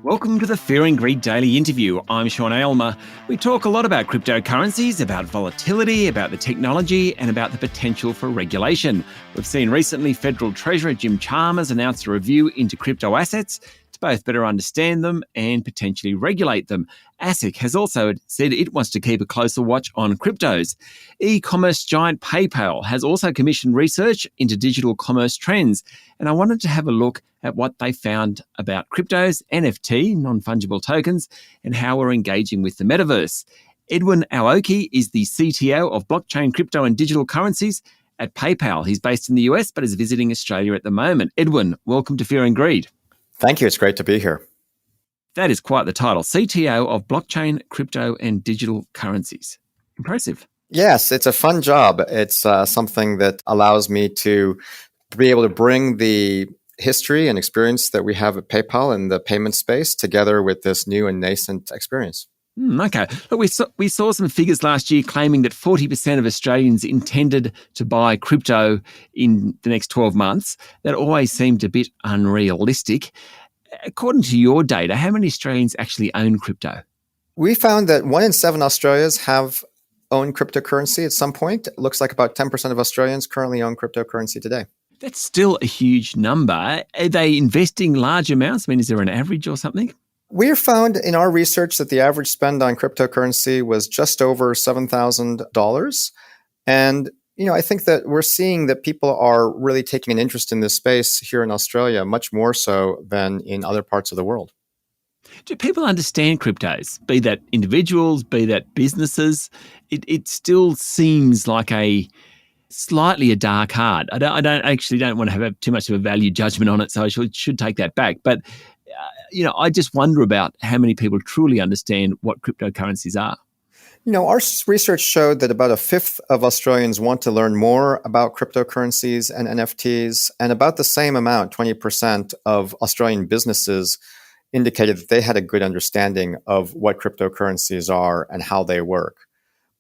Welcome to the Fear and Greed Daily Interview. I'm Sean Aylmer. We talk a lot about cryptocurrencies, about volatility, about the technology, and about the potential for regulation. We've seen recently Federal Treasurer Jim Chalmers announce a review into crypto assets to both better understand them and potentially regulate them. ASIC has also said it wants to keep a closer watch on cryptos. E-commerce giant PayPal has also commissioned research into digital commerce trends, and I wanted to have a look at what they found about cryptos, NFT, non-fungible tokens, and how we're engaging with the metaverse. Edwin Aoki is the CTO of blockchain, crypto and digital currencies at PayPal. He's based in the US but is visiting Australia at the moment. Edwin, welcome to Fear and Greed. Thank you. It's great to be here. That is quite the title. CTO of blockchain, crypto and digital currencies. Impressive. Yes, it's a fun job. It's something that allows me to be able to bring the history and experience that we have at PayPal in the payment space together with this new and nascent experience. Okay. Look, we saw some figures last year claiming that 40% of Australians intended to buy crypto in the next 12 months. That always seemed a bit unrealistic. According to your data, how many Australians actually own crypto? We found that 1 in 7 Australians have owned cryptocurrency at some point. It looks like about 10% of Australians currently own cryptocurrency today. That's still a huge number. Are they investing large amounts? I mean, is there an average or something? We have found in our research that the average spend on cryptocurrency was just over $7,000. And, I think that we're seeing that people are really taking an interest in this space here in Australia, much more so than in other parts of the world. Do people understand cryptos, be that individuals, be that businesses? It still seems like slightly a dark art. I don't want to have too much of a value judgment on it, so I should take that back. But I just wonder about how many people truly understand what cryptocurrencies are. Our research showed that about a fifth of Australians want to learn more about cryptocurrencies and NFTs, and about the same amount, 20% of Australian businesses indicated that they had a good understanding of what cryptocurrencies are and how they work.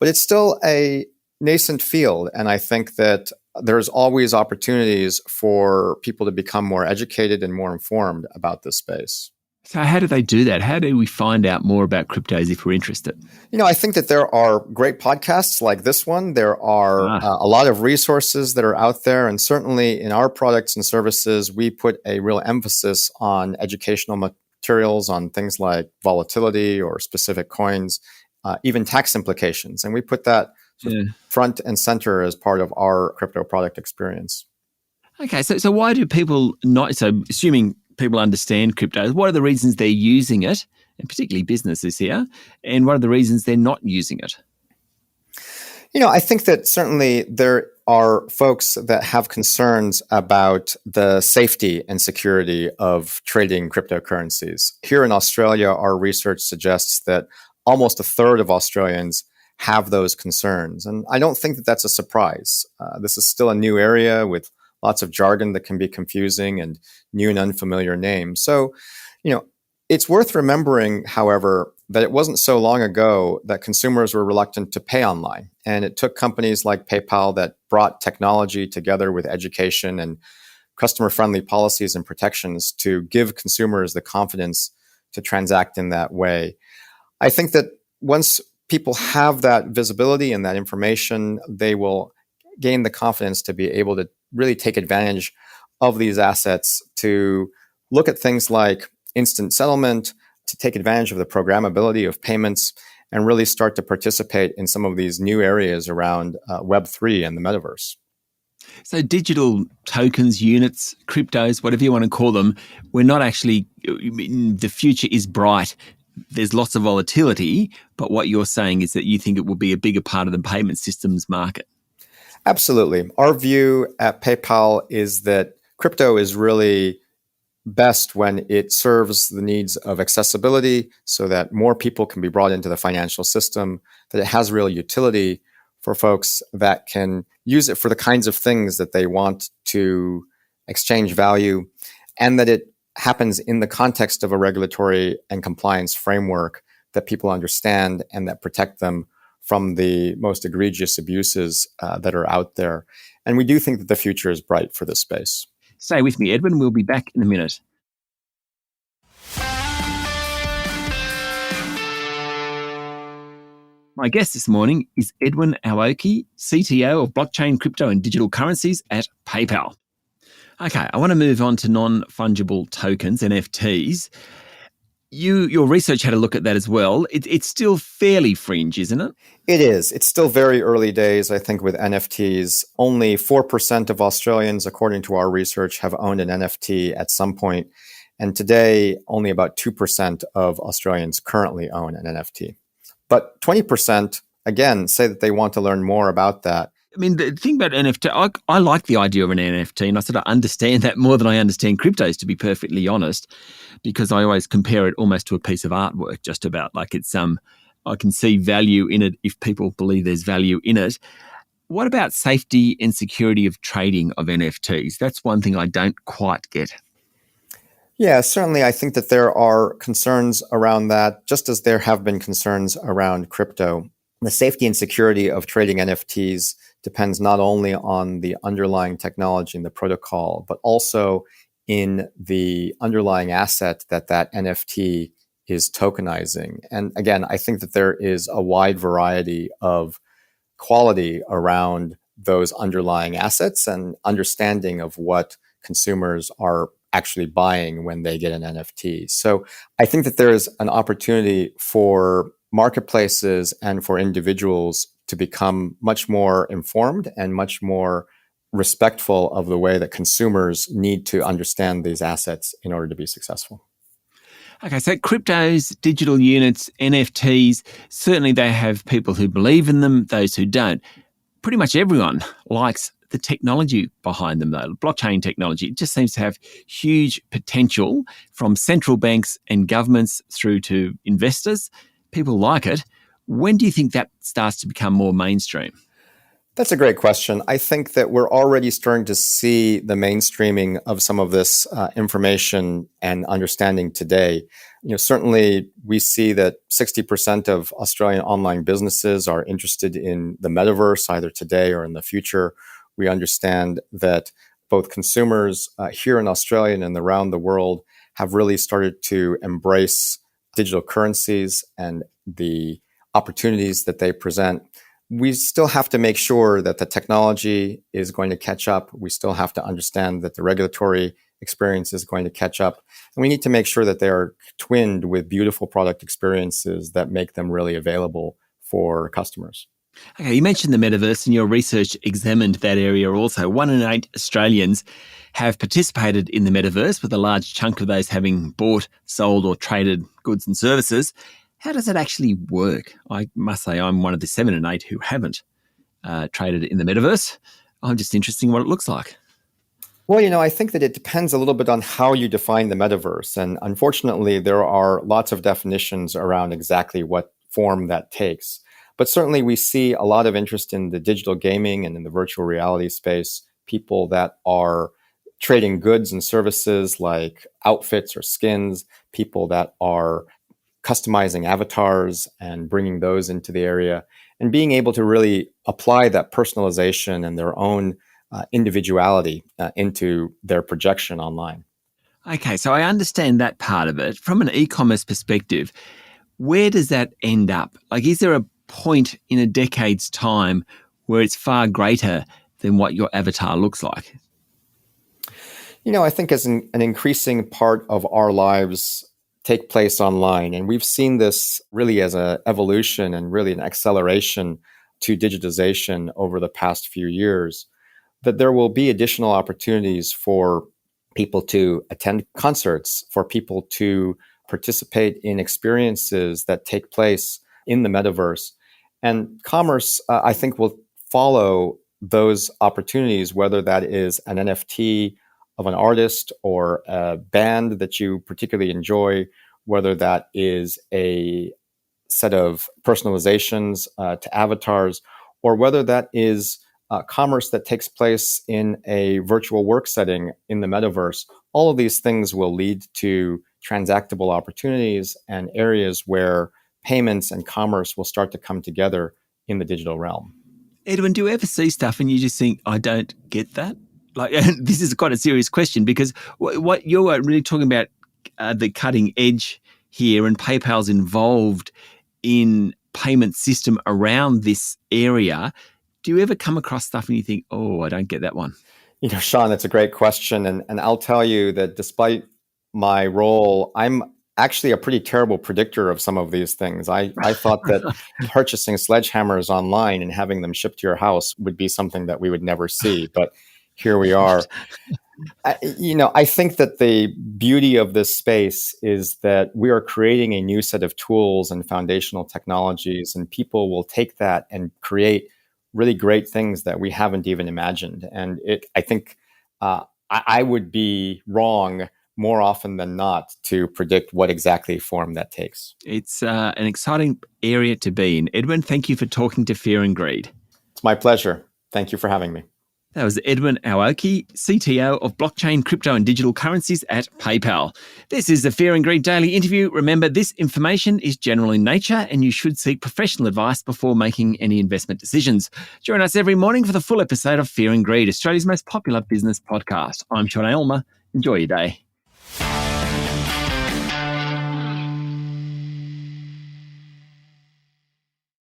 But it's still a nascent field, and I think that there's always opportunities for people to become more educated and more informed about this space. So how do they do that? How do we find out more about cryptos if we're interested? I think that there are great podcasts like this one. There are a lot of resources that are out there. And certainly in our products and services, we put a real emphasis on educational materials on things like volatility or specific coins, even tax implications. And we put that front and center as part of our crypto product experience. Okay, so why do people not, so assuming people understand crypto, what are the reasons they're using it, and particularly businesses here, and what are the reasons they're not using it? I think that certainly there are folks that have concerns about the safety and security of trading cryptocurrencies. Here in Australia, our research suggests that almost a third of Australians have those concerns. And I don't think that that's a surprise. This is still a new area with lots of jargon that can be confusing and new and unfamiliar names. So, it's worth remembering, however, that it wasn't so long ago that consumers were reluctant to pay online. And it took companies like PayPal that brought technology together with education and customer-friendly policies and protections to give consumers the confidence to transact in that way. I think that once people have that visibility and that information, they will gain the confidence to be able to really take advantage of these assets to look at things like instant settlement, to take advantage of the programmability of payments, and really start to participate in some of these new areas around Web3 and the metaverse. So digital tokens, units, cryptos, whatever you want to call them, we're not actually, the future is bright. There's lots of volatility, but what you're saying is that you think it will be a bigger part of the payment systems market. Absolutely. Our view at PayPal is that crypto is really best when it serves the needs of accessibility so that more people can be brought into the financial system, that it has real utility for folks that can use it for the kinds of things that they want to exchange value, and that it happens in the context of a regulatory and compliance framework that people understand and that protect them from the most egregious abuses that are out there. And we do think that the future is bright for this space. Stay with me, Edwin. We'll be back in a minute. My guest this morning is Edwin Aoki, CTO of Blockchain, Crypto and Digital Currencies at PayPal. Okay, I want to move on to non-fungible tokens, NFTs. Your research had a look at that as well. It's still fairly fringe, isn't it? It is. It's still very early days, I think, with NFTs. Only 4% of Australians, according to our research, have owned an NFT at some point. And today, only about 2% of Australians currently own an NFT. But 20%, again, say that they want to learn more about that. I mean, the thing about NFT, I like the idea of an NFT, and I sort of understand that more than I understand cryptos, to be perfectly honest, because I always compare it almost to a piece of artwork, just about. Like I can see value in it if people believe there's value in it. What about safety and security of trading of NFTs? That's one thing I don't quite get. Yeah, certainly. I think that there are concerns around that, just as there have been concerns around crypto. The safety and security of trading NFTs depends not only on the underlying technology and the protocol, but also in the underlying asset that NFT is tokenizing. And again, I think that there is a wide variety of quality around those underlying assets and understanding of what consumers are actually buying when they get an NFT. So I think that there is an opportunity for marketplaces and for individuals to become much more informed and much more respectful of the way that consumers need to understand these assets in order to be successful. Okay, so cryptos, digital units, NFTs, certainly they have people who believe in them, those who don't. Pretty much everyone likes the technology behind them, though. Blockchain technology, it just seems to have huge potential from central banks and governments through to investors. People like it. When do you think that starts to become more mainstream? That's a great question. I think that we're already starting to see the mainstreaming of some of this information and understanding today. Certainly we see that 60% of Australian online businesses are interested in the metaverse, either today or in the future. We understand that both consumers here in Australia and around the world have really started to embrace digital currencies and the opportunities that they present. We still have to make sure that the technology is going to catch up. We still have to understand that the regulatory experience is going to catch up. And we need to make sure that they are twinned with beautiful product experiences that make them really available for customers. Okay, you mentioned the metaverse, and your research examined that area also. 1 in 8 Australians have participated in the metaverse, with a large chunk of those having bought, sold or traded goods and services. How does it actually work? I must say I'm one of the 7 in 8 who haven't traded in the metaverse. I'm just interested in what it looks like. Well, I think that it depends a little bit on how you define the metaverse. And unfortunately, there are lots of definitions around exactly what form that takes. But certainly we see a lot of interest in the digital gaming and in the virtual reality space, people that are trading goods and services like outfits or skins, people that are customizing avatars and bringing those into the area, and being able to really apply that personalization and their own individuality into their projection online. Okay, so I understand that part of it. From an e-commerce perspective, where does that end up? Like, is there a point in a decade's time where it's far greater than what your avatar looks like? I think as an increasing part of our lives take place online, and we've seen this really as an evolution and really an acceleration to digitization over the past few years, that there will be additional opportunities for people to attend concerts, for people to participate in experiences that take place in the metaverse. And commerce, I think, will follow those opportunities, whether that is an NFT of an artist or a band that you particularly enjoy, whether that is a set of personalizations to avatars, or whether that is commerce that takes place in a virtual work setting in the metaverse. All of these things will lead to transactable opportunities and areas where payments and commerce will start to come together in the digital realm. Edwin, do you ever see stuff and you just think, I don't get that? Like, this is quite a serious question, because what you're really talking about, the cutting edge here, and PayPal's involved in payment system around this area. Do you ever come across stuff and you think, oh, I don't get that one? Sean, that's a great question. And I'll tell you that despite my role, I'm actually a pretty terrible predictor of some of these things. I thought that purchasing sledgehammers online and having them shipped to your house would be something that we would never see. But here we are. I think that the beauty of this space is that we are creating a new set of tools and foundational technologies, and people will take that and create really great things that we haven't even imagined. And I think I would be wrong more often than not to predict what exactly form that takes. It's an exciting area to be in. Edwin, thank you for talking to Fear and Greed. It's my pleasure. Thank you for having me. That was Edwin Aoki, CTO of blockchain, crypto and digital currencies at PayPal. This is the Fear and Greed Daily Interview. Remember, this information is general in nature and you should seek professional advice before making any investment decisions. Join us every morning for the full episode of Fear and Greed, Australia's most popular business podcast. I'm Sean Aylmer. Enjoy your day.